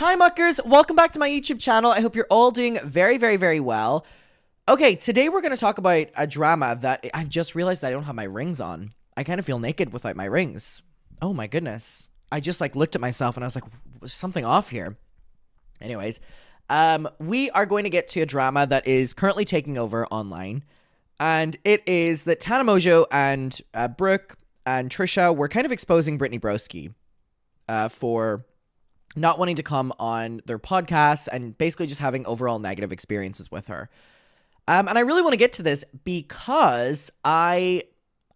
Hi muckers, welcome back to my YouTube channel. I hope you're all doing very, very, very well. Okay, today we're going to talk about a drama that I've just realized that I don't have my rings on. I kind of feel naked without my rings. Oh my goodness. I just looked at myself and I was like, was something off here? Anyways, we are going to get to a drama that is currently taking over online. And it is that Tana Mongeau and Brooke and Trisha were kind of exposing Brittany Broski for not wanting to come on their podcasts and basically just having overall negative experiences with her. And I really want to get to this because I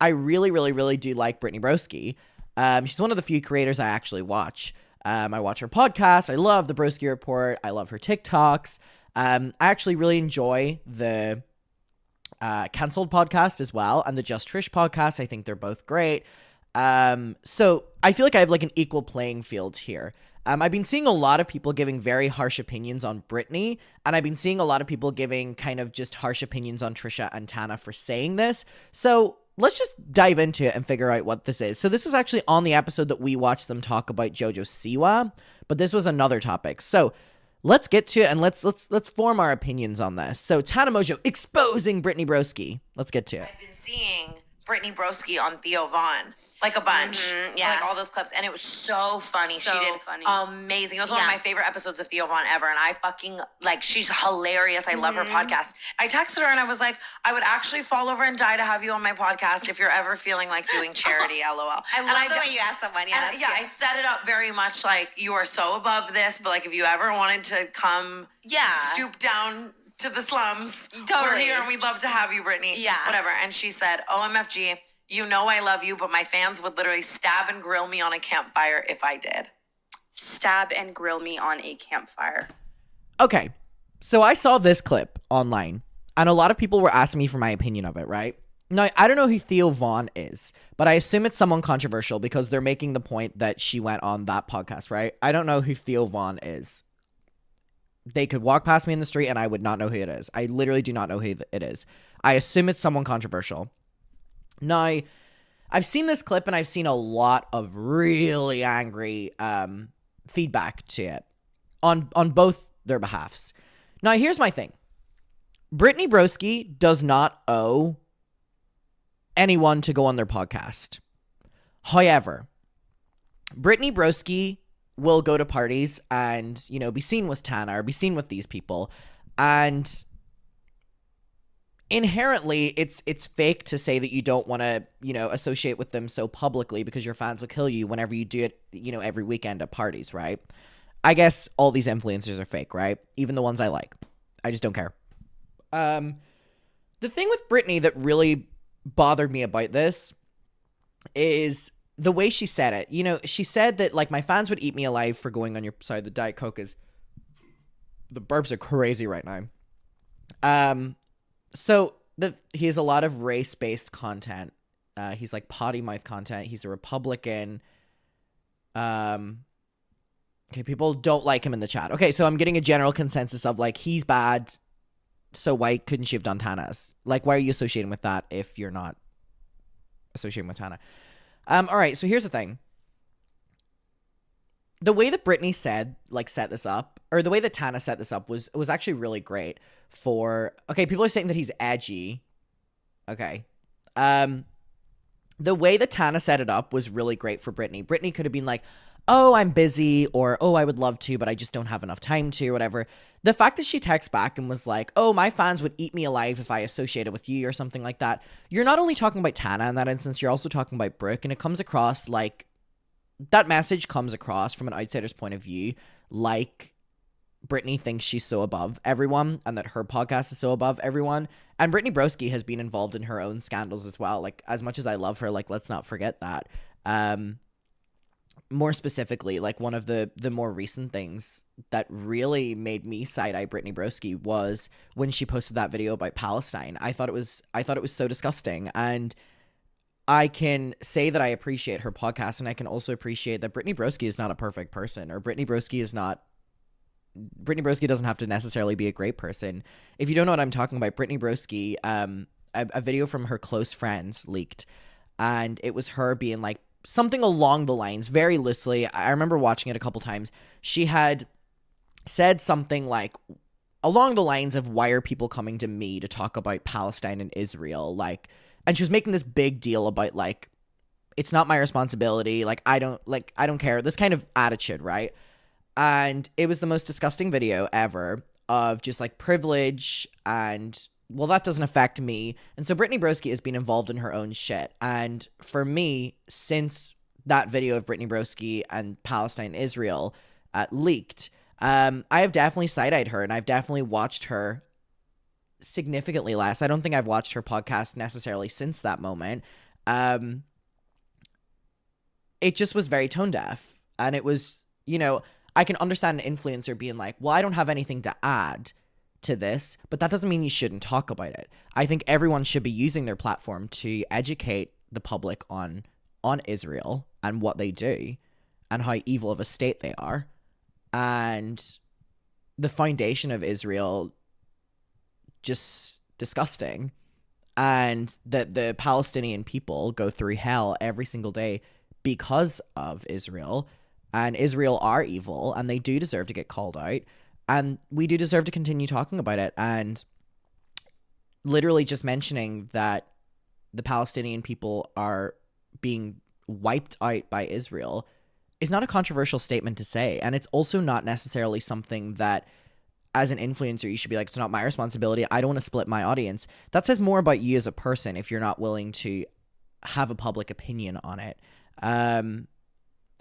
really, really, really do like Brittany Broski. She's one of the few creators I actually watch. I watch her podcast. I love the Broski Report. I love her TikToks. I actually really enjoy the Cancelled podcast as well and the Just Trish podcast. I think they're both great. So I feel like I have an equal playing field here. I've been seeing a lot of people giving very harsh opinions on Brittany, and I've been seeing a lot of people giving kind of just harsh opinions on Trisha and Tana for saying this. So let's just dive into it and figure out what this is. So this was actually on the episode that we watched them talk about JoJo Siwa, but this was another topic. So let's get to it and let's form our opinions on this. So Tana Mongeau exposing Brittany Broski. Let's get to it. I've been seeing Brittany Broski on Theo Von. A bunch. Yeah. All those clips. And it was so funny. So she did funny. Amazing. It was one of my favorite episodes of Theo Von ever. And I fucking, she's hilarious. I love her podcast. I texted her and I was like, I would actually fall over and die to have you on my podcast if you're ever feeling like doing charity, LOL. I love the way you ask someone. Yeah, and, I set it up very much like you are so above this, but if you ever wanted to come stoop down to the slums, we're here and we'd love to have you, Brittany. Yeah. Whatever. And she said, OMFG, you know I love you, but my fans would literally stab and grill me on a campfire if I did. Stab and grill me on a campfire. Okay, so I saw this clip online, and a lot of people were asking me for my opinion of it, right? Now, I don't know who Theo Von is, but I assume it's someone controversial because they're making the point that she went on that podcast, right? I don't know who Theo Von is. They could walk past me in the street, and I would not know who it is. I literally do not know who it is. I assume it's someone controversial. Now, I've seen this clip and I've seen a lot of really angry feedback to it on both their behalfs. Now, here's my thing. Brittany Broski does not owe anyone to go on their podcast. However, Brittany Broski will go to parties and, be seen with Tana or be seen with these people. And inherently, it's fake to say that you don't want to, associate with them so publicly because your fans will kill you whenever you do it, every weekend at parties, right? I guess all these influencers are fake, right? Even the ones I like. I just don't care. The thing with Brittany that really bothered me about this is the way she said it. She said that, my fans would eat me alive for going on your... Sorry, the Diet Coke is... The burps are crazy right now. So he has a lot of race-based content. He's potty mouth content. He's a Republican. Okay, people don't like him in the chat. Okay, so I'm getting a general consensus of he's bad. So why couldn't she have done Tana's? Why are you associating with that if you're not associating with Tana? All right, so here's the thing. The way that Brittany set this up, or the way that Tana set this up was actually really great okay, people are saying that he's edgy. Okay. The way that Tana set it up was really great for Brittany. Brittany could have been like, oh, I'm busy, or, oh, I would love to, but I just don't have enough time to, or whatever. The fact that she texts back and was like, oh, my fans would eat me alive if I associated with you, or something like that. You're not only talking about Tana in that instance, you're also talking about Brooke, and it comes across that message comes across from an outsider's point of view Brittany thinks she's so above everyone and that her podcast is so above everyone. And Brittany Broski has been involved in her own scandals as well. As much as I love her, let's not forget that. More specifically, one of the more recent things that really made me side-eye Brittany Broski was when she posted that video about Palestine. I thought it was so disgusting. And I can say that I appreciate her podcast, and I can also appreciate that Brittany Broski is not a perfect person, or Brittany Broski doesn't have to necessarily be a great person. If you don't know what I'm talking about, Brittany Broski, a video from her close friends leaked, and it was her being something along the lines, very loosely. I remember watching it a couple times. She had said something like along the lines of, why are people coming to me to talk about Palestine and Israel? Like, and she was making this big deal about like, it's not my responsibility. Like, I don't care. This kind of attitude, right? And it was the most disgusting video ever of just like privilege and, well, that doesn't affect me. And so Brittany Broski has been involved in her own shit. And for me, since that video of Brittany Broski and Palestine, Israel leaked, I have definitely side-eyed her, and I've definitely watched her significantly less. I don't think I've watched her podcast necessarily since that moment. It just was very tone deaf. And it was, you know, I can understand an influencer being like, well, I don't have anything to add to this, but that doesn't mean you shouldn't talk about it. I think everyone should be using their platform to educate the public on Israel and what they do and how evil of a state they are. And the foundation of Israel, just disgusting. And that the Palestinian people go through hell every single day because of Israel. And Israel are evil, and they do deserve to get called out. And we do deserve to continue talking about it. And literally just mentioning that the Palestinian people are being wiped out by Israel is not a controversial statement to say. And it's also not necessarily something that, as an influencer, you should be like, it's not my responsibility. I don't want to split my audience. That says more about you as a person if you're not willing to have a public opinion on it.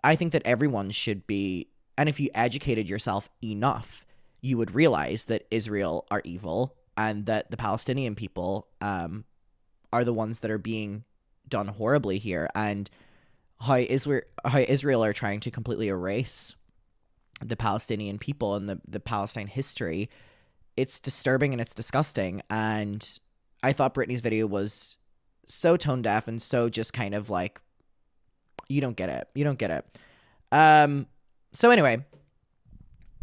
I think that everyone should be, and if you educated yourself enough, you would realize that Israel are evil and that the Palestinian people are the ones that are being done horribly here, and how Israel are trying to completely erase the Palestinian people and the Palestine history. It's disturbing and it's disgusting. And I thought Brittany's video was so tone deaf and so just kind of like, you don't get it. You don't get it. So anyway,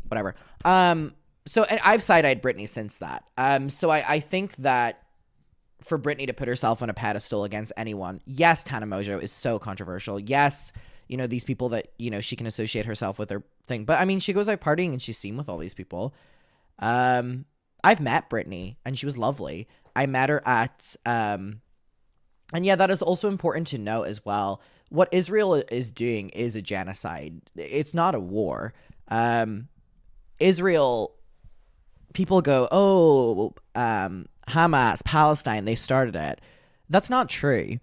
whatever. So and I've side-eyed Brittany since that. So I think that for Brittany to put herself on a pedestal against anyone, yes, Tana Mongeau is so controversial. Yes, you know, these people that, you know, she can associate herself with her thing. But I mean, she goes out partying and she's seen with all these people. I've met Brittany and she was lovely. I met her at, and yeah, that is also important to note as well. What Israel is doing is a genocide. It's not a war. Israel, people go, oh, Hamas, Palestine, they started it. That's not true.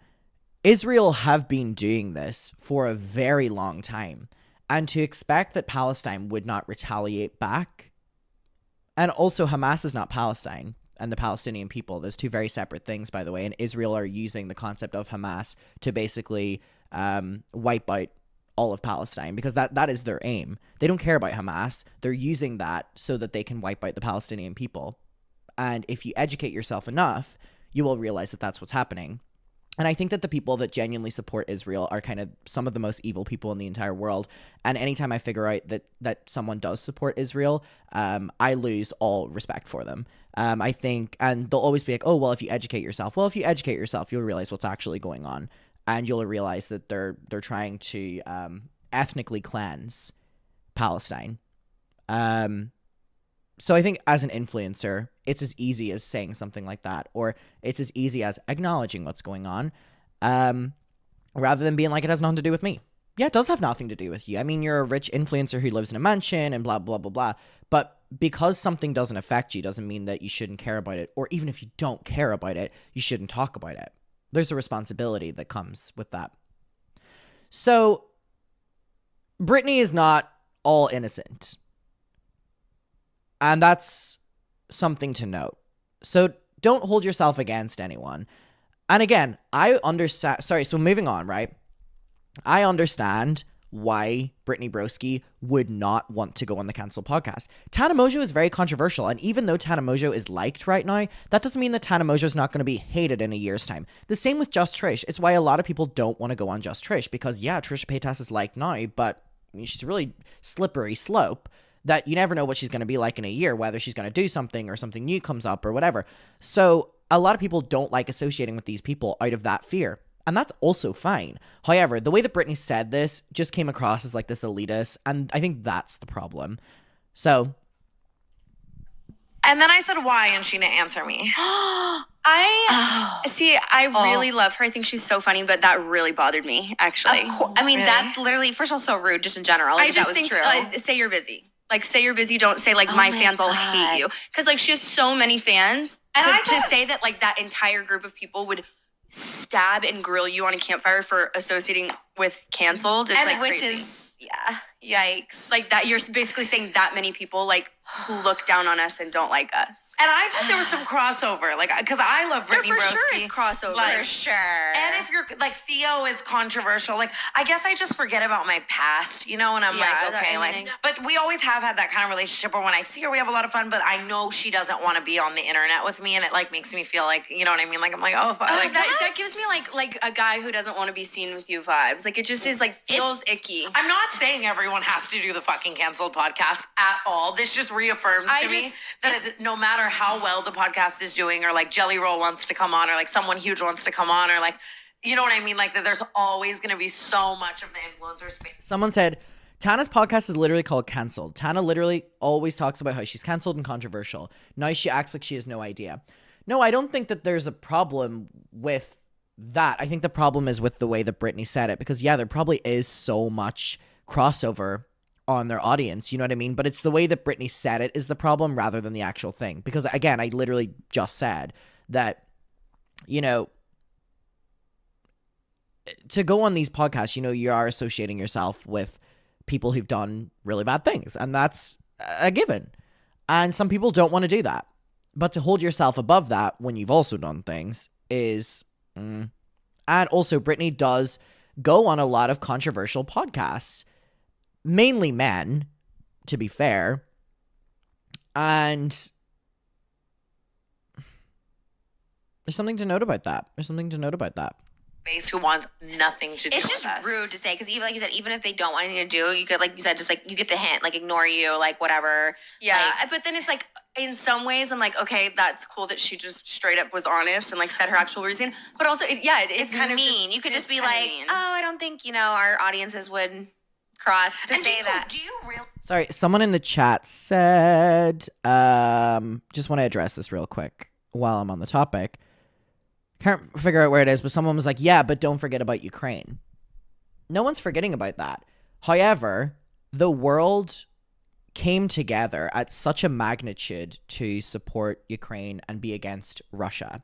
Israel have been doing this for a very long time. And to expect that Palestine would not retaliate back, and also Hamas is not Palestine and the Palestinian people. There's two very separate things, by the way, and Israel are using the concept of Hamas to basically wipe out all of Palestine, because that is their aim. They don't care about Hamas. They're using that so that they can wipe out the Palestinian people. And if you educate yourself enough, you will realize that that's what's happening. And I think that the people that genuinely support Israel are kind of some of the most evil people in the entire world. And anytime I figure out that someone does support Israel, I lose all respect for them. I think, and they'll always be like, oh, well, if you educate yourself. Well, if you educate yourself, you'll realize what's actually going on. And you'll realize that they're trying to ethnically cleanse Palestine. So I think as an influencer, it's as easy as saying something like that, or it's as easy as acknowledging what's going on, rather than being like, it has nothing to do with me. Yeah, it does have nothing to do with you. I mean, you're a rich influencer who lives in a mansion and blah, blah, blah, blah. But because something doesn't affect you doesn't mean that you shouldn't care about it. Or even if you don't care about it, you shouldn't talk about it. There's a responsibility that comes with that. So Brittany is not all innocent. And that's something to note. So don't hold yourself against anyone. And again, I understand. Sorry, so moving on, right? I understand why Brittany Broski would not want to go on the Cancel podcast. Tana Mongeau is very controversial. And even though Tana Mongeau is liked right now, that doesn't mean that Tana Mongeau is not going to be hated in a year's time. The same with Just Trish. It's why a lot of people don't want to go on Just Trish. Because, yeah, Trisha Paytas is liked now, but she's a really slippery slope that you never know what she's going to be like in a year, whether she's going to do something or something new comes up or whatever. So a lot of people don't like associating with these people out of that fear. And that's also fine. However, the way that Brittany said this just came across as like this elitist. And I think that's the problem. So And then I said, why? And she didn't answer me. I really love her. I think she's so funny, but that really bothered me, actually. I mean, that's literally, first of all, so rude just in general. Like, I just that was think, true. say you're busy. Like, say you're busy. Don't say, like, my fans all hate you. Because, like, she has so many fans. And to say that, like, that entire group of people would stab and grill you on a campfire for associating with canceled is, like, which crazy. is, yikes. Like, that you're basically saying that many people, like, look down on us and don't like us. And I thought there was some crossover, like, because I love Brittany There for broski. sure is crossover. Like, for sure. And if you're, like, Theo is controversial, like, I guess I just forget about my past, you know, and I'm like, okay, like, but we always have had that kind of relationship where when I see her, we have a lot of fun, but I know she doesn't want to be on the internet with me, and it, like, makes me feel like, you know what I mean? Like, I'm like, oh, fuck. Like, that gives me, like a guy who doesn't want to be seen with you vibes. Like, it just is, like, feels icky. I'm not saying everyone has to do the fucking canceled podcast at all. This just reaffirms to me that is, no matter how well the podcast is doing, or like Jelly Roll wants to come on, or like someone huge wants to come on, or like, you know what I mean? Like, that there's always going to be so much of the influencer space. Someone said, Tana's podcast is literally called Cancelled. Tana literally always talks about how she's cancelled and controversial. Now she acts like she has no idea. No, I don't think that there's a problem with that. I think the problem is with the way that Brittany said it, because there probably is so much crossover on their audience, you know what I mean? But it's the way that Brittany said it is the problem rather than the actual thing. Because again, I literally just said that, you know, to go on these podcasts, you know, you are associating yourself with people who've done really bad things, and that's a given. And some people don't want to do that. But to hold yourself above that when you've also done things is... And also, Brittany does go on a lot of controversial podcasts. Mainly men, to be fair. And there's something to note about that. Base who wants nothing to do with us. It's just rude to say, because even like you said, even if they don't want anything to do, you could, like you said, just like you get the hint, like ignore you, like whatever. Yeah, like, but then it's like, in some ways, I'm like, okay, that's cool that she just straight up was honest and like said her actual reason. But also, it's kind mean. of mean. You could just be like, I don't think, you know, our audiences would cross to say that. Do you really? Sorry, someone in the chat said, just want to address this real quick while I'm on the topic. Can't figure out where it is, but someone was like, yeah, but don't forget about Ukraine. No one's forgetting about that. However, the world came together at such a magnitude to support Ukraine and be against Russia.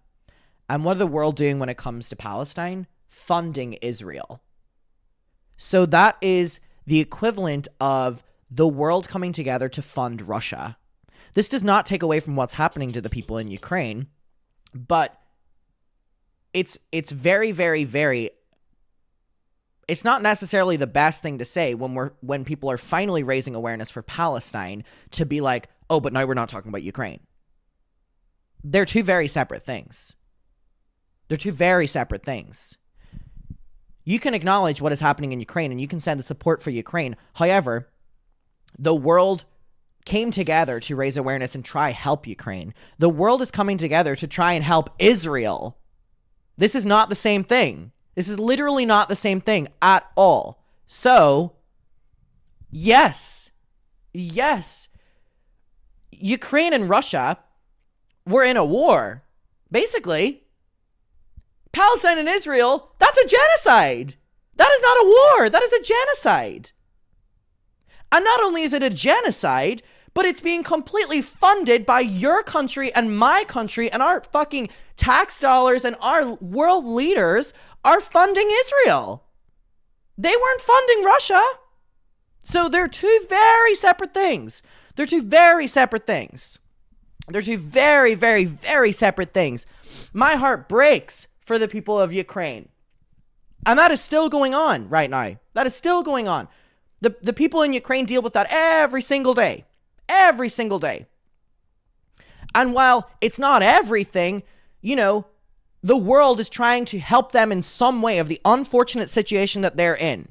And what are the world doing when it comes to Palestine? Funding Israel. So that is the equivalent of the world coming together to fund Russia. This does not take away from what's happening to the people in Ukraine, but it's very, very, very... It's not necessarily the best thing to say when people are finally raising awareness for Palestine to be like, oh, but now we're not talking about Ukraine. They're two very separate things. You can acknowledge what is happening in Ukraine and you can send the support for Ukraine. However, the world came together to raise awareness and try help Ukraine. The world is coming together to try and help Israel. This is not the same thing. This is literally not the same thing at all. So, yes, Ukraine and Russia were in a war. Basically, Palestine and Israel, that's a genocide. That is not a war. That is a genocide. And not only is it a genocide, but it's being completely funded by your country and my country, and our fucking tax dollars and our world leaders are funding Israel. They weren't funding Russia. So they're two very separate things. They're two very, very, very separate things. My heart breaks for the people of Ukraine. And that is still going on right now. That is still going on. The people in Ukraine deal with that every single day. Every single day. And while it's not everything, you know, the world is trying to help them in some way of the unfortunate situation that they're in.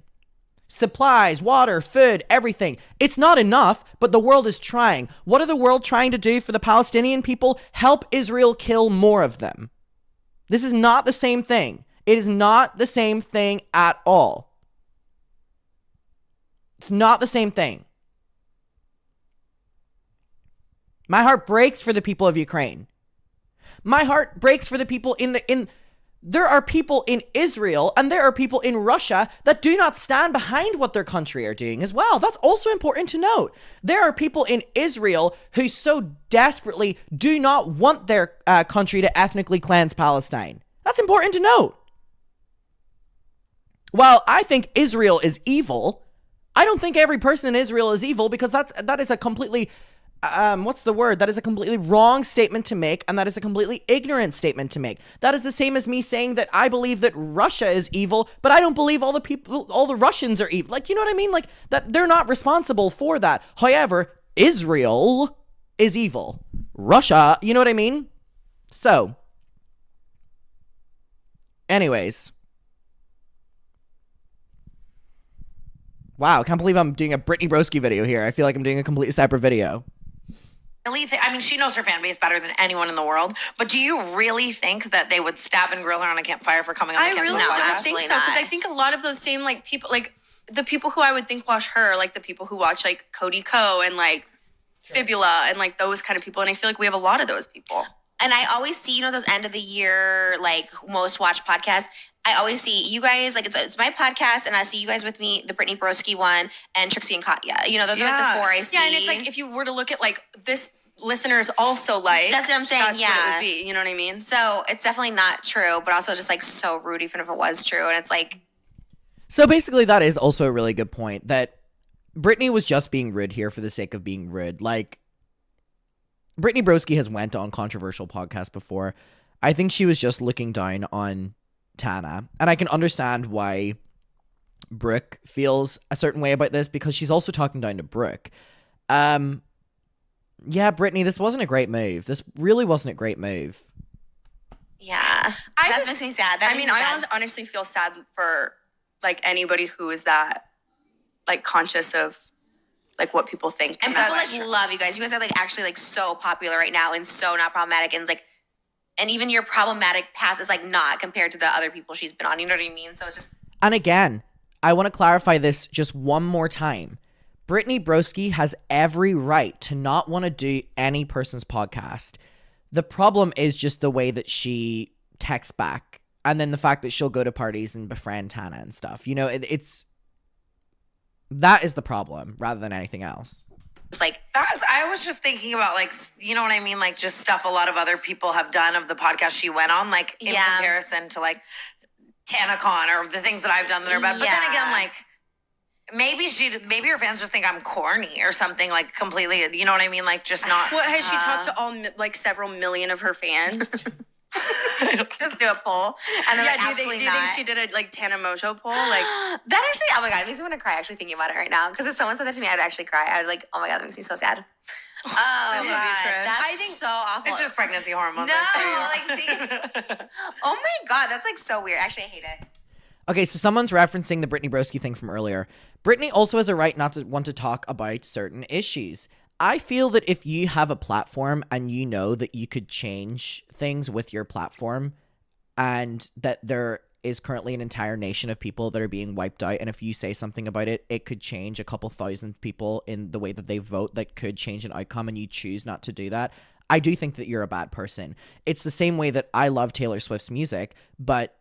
Supplies, water, food, everything. It's not enough, but the world is trying. What are the world trying to do for the Palestinian people? Help Israel kill more of them. This is not the same thing. It is not the same thing at all. It's not the same thing. My heart breaks for the people of Ukraine. My heart breaks for the people there are people in Israel and there are people in Russia that do not stand behind what their country are doing as well. That's also important to note. There are people in Israel who so desperately do not want their country to ethnically cleanse Palestine. That's important to note. While I think Israel is evil, I don't think every person in Israel is evil, because that is a completely that is a completely wrong statement to make, and that is a completely ignorant statement to make. That is the same as me saying that I believe that Russia is evil, but I don't believe all the Russians are evil. Like, you know what I mean? Like, that they're not responsible for that. However, Israel is evil. Russia, you know what I mean? So, anyways. Wow, I can't believe I'm doing a Brittany Broski video here. I feel like I'm doing a completely separate video. I mean, she knows her fan base better than anyone in the world. But do you really think that they would stab and grill her on a campfire for coming on the I Cancel really podcast? don't think so, because I think a lot of those same like people, like the people who I would think watch her, like the people who watch like Cody Ko and like Fibula and like those kind of people, and I feel like we have a lot of those people. And I always see, those end of the year, like most watched podcasts. I always see you guys, like it's my podcast, and I see you guys with me, the Brittany Broski one, and Trixie and Katya. Those are like the four I see. Yeah, and it's like if you were to look at like this listeners also like. That's what I'm saying, that's what it would be, you know what I mean? So it's definitely not true, but also just like so rude, even if it was true. And it's like. So basically that is also a really good point, that Brittany was just being rude here for the sake of being rude. Like, Brittany Broski has went on controversial podcasts before. I think she was just looking down on Tana, and I can understand why Brooke feels a certain way about this, because she's also talking down to Brooke. Yeah, Brittany, this wasn't a great move. This really wasn't a great move. Yeah, that makes me sad. I honestly feel sad for like anybody who is that like conscious of like what people think. And people like love you guys. You guys are like actually like so popular right now and so not problematic, and it's like. And even your problematic past is like not compared to the other people she's been on. You know what I mean? So it's just. And again, I want to clarify this just one more time. Brittany Broski has every right to not want to do any person's podcast. The problem is just the way that she texts back, and then the fact that she'll go to parties and befriend Tana and stuff. It's that is the problem rather than anything else. It's like I was just thinking about like, you know what I mean? Like just stuff a lot of other people have done of the podcast she went on, like in comparison to like TanaCon or the things that I've done that are bad. But then again, like maybe her fans just think I'm corny or something, like completely, you know what I mean? Like just not. What, has she talked to all like several million of her fans? Just do a poll. And then do you think she did a like Tana Mojo poll? Like that actually, oh my God, it makes me want to cry actually thinking about it right now. Because if someone said that to me, I'd actually cry. I was like, oh my God, that makes me so sad. Oh my God, that's so awful. It's just pregnancy hormones. No, oh my God, that's like so weird. Actually, I hate it. Okay, so someone's referencing the Brittany Broski thing from earlier. Brittany also has a right not to want to talk about certain issues. I feel that if you have a platform and you know that you could change things with your platform, and that there is currently an entire nation of people that are being wiped out, and if you say something about it, it could change a couple thousand people in the way that they vote, that could change an outcome, and you choose not to do that, I do think that you're a bad person. It's the same way that I love Taylor Swift's music, but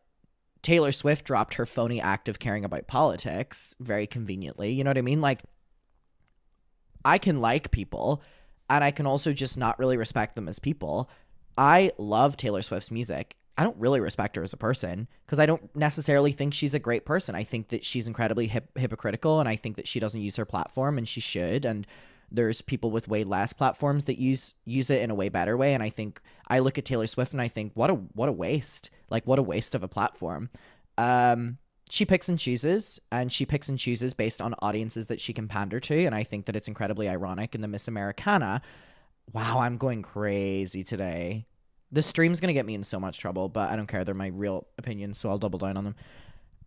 Taylor Swift dropped her phony act of caring about politics very conveniently. You know what I mean? Like, I can like people, and I can also just not really respect them as people. I love Taylor Swift's music. I don't really respect her as a person, because I don't necessarily think she's a great person. I think that she's incredibly hypocritical, and I think that she doesn't use her platform, and she should. And there's people with way less platforms that use it in a way better way. And I think I look at Taylor Swift and I think, what a waste. Like, what a waste of a platform. She picks and chooses, and she picks and chooses based on audiences that she can pander to, and I think that it's incredibly ironic in the Miss Americana. Wow, I'm going crazy today. This stream's going to get me in so much trouble, but I don't care. They're my real opinions, so I'll double down on them.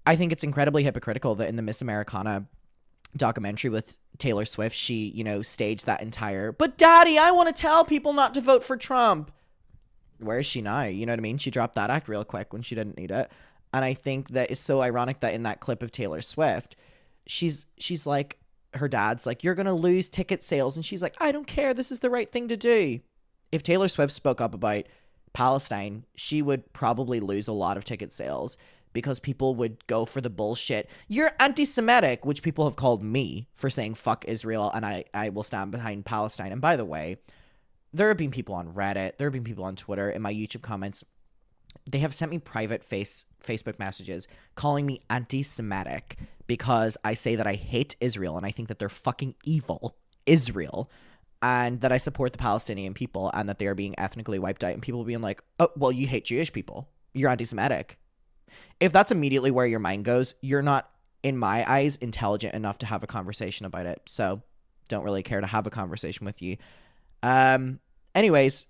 I think it's incredibly hypocritical that in the Miss Americana documentary with Taylor Swift, she, staged that entire, but daddy, I want to tell people not to vote for Trump. Where is she now? You know what I mean? She dropped that act real quick when she didn't need it. And I think that it's so ironic that in that clip of Taylor Swift, she's like, her dad's like, you're going to lose ticket sales. And she's like, I don't care. This is the right thing to do. If Taylor Swift spoke up about Palestine, she would probably lose a lot of ticket sales because people would go for the bullshit. You're anti-Semitic, which people have called me for saying fuck Israel, and I will stand behind Palestine. And by the way, there have been people on Reddit, there have been people on Twitter, in my YouTube comments, they have sent me private Facebook messages calling me anti-Semitic because I say that I hate Israel and I think that they're fucking evil, Israel, and that I support the Palestinian people and that they are being ethnically wiped out, and people being like, oh, well, you hate Jewish people. You're anti-Semitic. If that's immediately where your mind goes, you're not, in my eyes, intelligent enough to have a conversation about it. So don't really care to have a conversation with you. Anyways,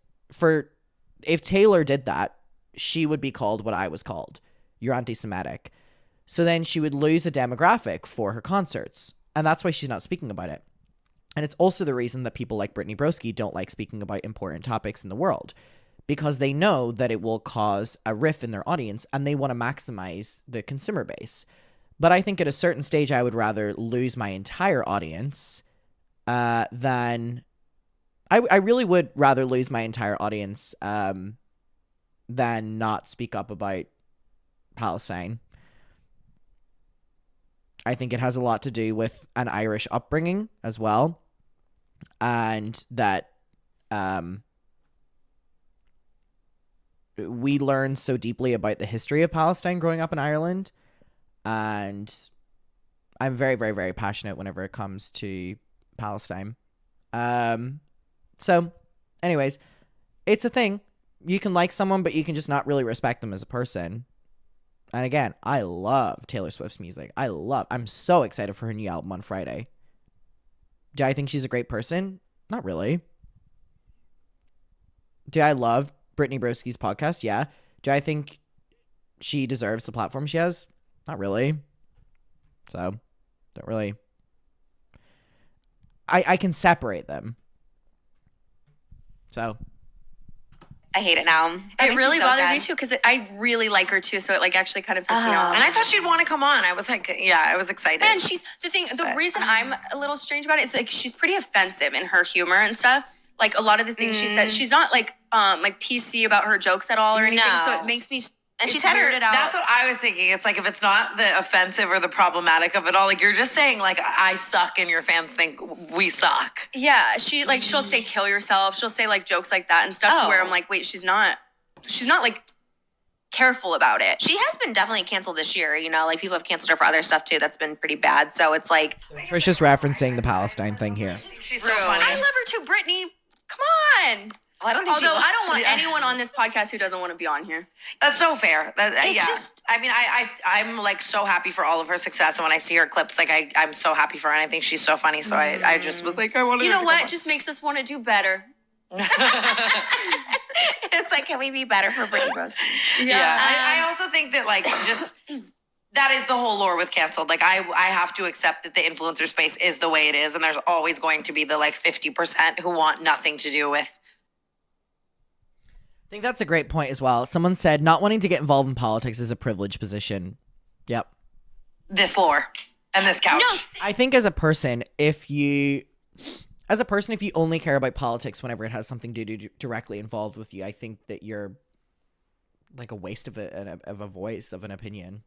if Taylor did that, she would be called what I was called. You're anti-Semitic. So then she would lose a demographic for her concerts. And that's why she's not speaking about it. And it's also the reason that people like Brittany Broski don't like speaking about important topics in the world, because they know that it will cause a rift in their audience and they want to maximize the consumer base. But I think at a certain stage, I would rather lose my entire audience than... I really would rather lose my entire audience than not speak up about Palestine. I think it has a lot to do with an Irish upbringing as well. And that we learn so deeply about the history of Palestine growing up in Ireland. And I'm very, very, very passionate whenever it comes to Palestine. So, anyways, it's a thing. You can like someone, but you can just not really respect them as a person. And again, I love Taylor Swift's music. I'm so excited for her new album on Friday. Do I think she's a great person? Not really. Do I love Brittany Broski's podcast? Yeah. Do I think she deserves the platform she has? Not really. So, don't really. I can separate them. So. I hate it now. It really bothered me too, because I really like her too. So it like actually kind of pissed me off. And I thought she'd want to come on. I was like, yeah, I was excited. And the reason I'm a little strange about it is like she's pretty offensive in her humor and stuff. Like a lot of the things she said, she's not like PC about her jokes at all or anything. No. So it makes me. And she's had her. That's what I was thinking. It's like if it's not the offensive or the problematic of it all, like you're just saying like I suck and your fans think we suck. Yeah, she'll say kill yourself. She'll say like jokes like that and stuff. To where I'm like, wait, she's not like careful about it. She has been definitely canceled this year. You know, like people have canceled her for other stuff too. That's been pretty bad. So it's like Trisha's referencing the Palestine thing here. She's so funny. I love her too, Brittany. Come on. Well, I don't think. Although I don't want anyone on this podcast who doesn't want to be on here. That's so fair. It's just, I mean, I'm like so happy for all of her success. And when I see her clips, like I'm so happy for her. And I think she's so funny. So I just was like, I want to. You know what? It just makes us want to do better. It's like, can we be better for Brittany Rose? Yeah. I also think that like just that is the whole lore with canceled. Like I have to accept that the influencer space is the way it is. And there's always going to be the like 50% who want nothing to do with. I think that's a great point as well. Someone said not wanting to get involved in politics is a privileged position. Yep. This lore and this couch. No. I think as a person, if you only care about politics whenever it has something to do directly involved with you, I think that you're like a waste of a voice, of an opinion.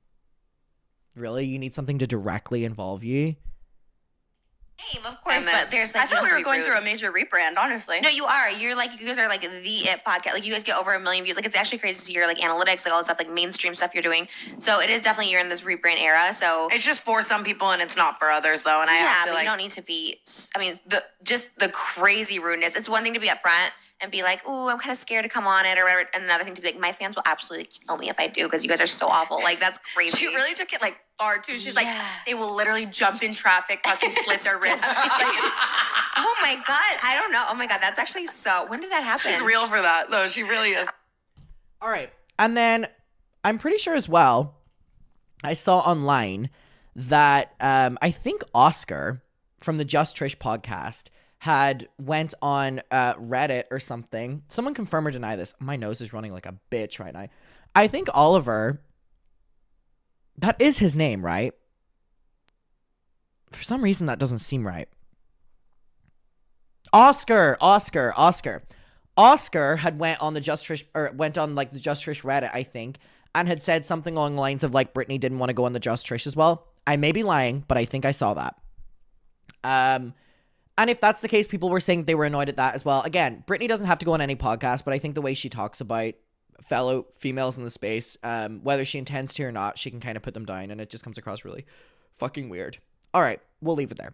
Really? You need something to directly involve you? Of course, but there's like. I thought we were going through a major rebrand, honestly. No, you are. You're like, you guys are like the it podcast. Like you guys get over 1 million views. Like it's actually crazy to see your like analytics, like all the stuff, like mainstream stuff you're doing. So it is definitely, you're in this rebrand era. So it's just for some people and it's not for others though. And I have to but like, you don't need to be. I mean, the crazy rudeness. It's one thing to be upfront and be like, ooh, I'm kind of scared to come on it or whatever. And another thing to be like, my fans will absolutely kill me if I do because you guys are so awful. Like that's crazy. She really took it like far too. She's like, they will literally jump in traffic, fucking slit their wrists. Like, oh my God. I don't know. Oh my God. That's actually so. When did that happen? she's real for that though. She really is. All right. And then I'm pretty sure as well, I saw online that I think Oscar from the Just Trish podcast had went on Reddit or something. Someone confirm or deny this. My nose is running like a bitch right now. I think Oliver, that is his name, right? For some reason, that doesn't seem right. Oscar had went on the Just Trish, or went on like the Just Trish Reddit, I think, and had said something along the lines of like Brittany didn't want to go on the Just Trish as well. I may be lying, but I think I saw that. And if that's the case, people were saying they were annoyed at that as well. Again, Brittany doesn't have to go on any podcast, but I think the way she talks about fellow females in the space, whether she intends to or not, she can kind of put them down, and it just comes across really fucking weird. All right, we'll leave it there.